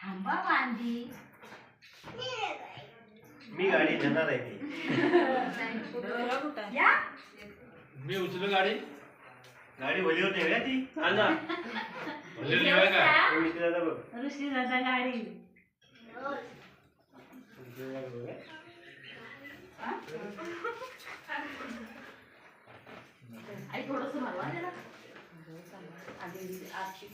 थांबा वांदी मी गाडी घेणार आहे ती या मी उचलू गाडी गाडी वलीवर ठेवूया ती आजा वलीवर ठेवा का ऋषी दादा गाडी आई थोडंसं भरवा त्याला आधी आजची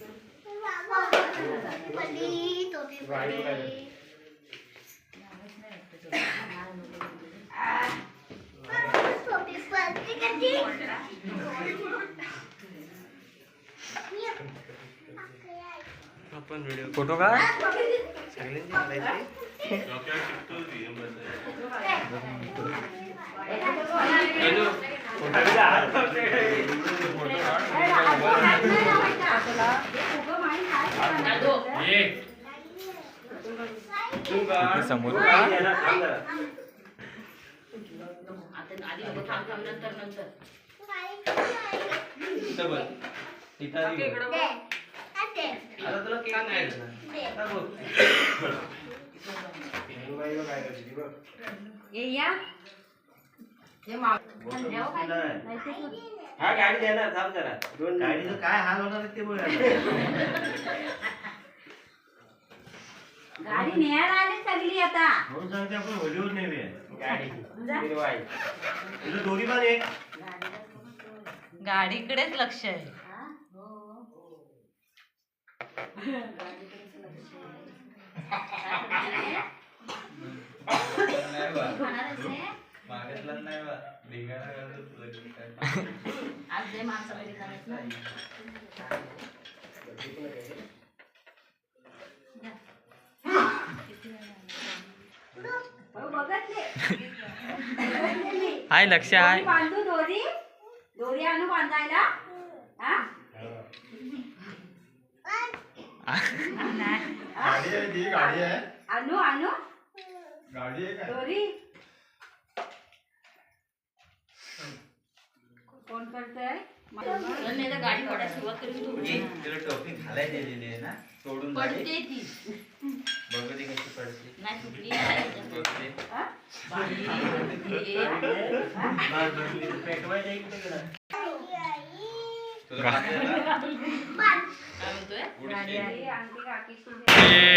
आपण व्हिडिओ फोटो का सगळ्यांची घालायची समोर हा गाडी देणार थांब जरा गाडीचं काय हाल होणार ते बघ गाडी न्यायला आली सगळी आता म्हणून सांगते आपण होलीवर नेऊया गाडी तुझं दोरी पण एक गाडीकडेच लक्ष आहे आज लय माणसं घरी जाणार ना हाय लक्ष आहे बांधू दोरी दोरी आणू बांधायला गाडी आहे ती गाडी आहे आणू आणू गाडी आहे काय दोरी कोण करतंय गाडी पडायला सुरुवात करून तिला टोपी घालायला दिलेली आहे ना सोडून पडते ती बघू ती कशी पडते नाही सुटली पेटवायचं इकडे गेला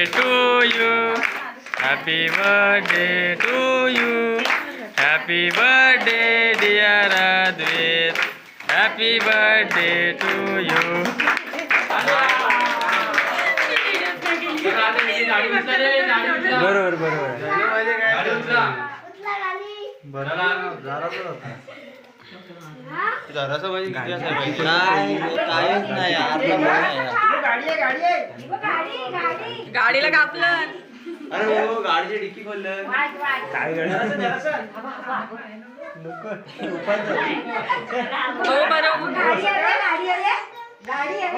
to you. Happy birthday to you. Happy birthday dear Advait. Happy birthday to you. बरोबर बरोबर कायच नाही गाडीला कापलं अरे हो गाडीची डिक्की खोललं काय हो बरोबर गाडी आहे गाडी आहे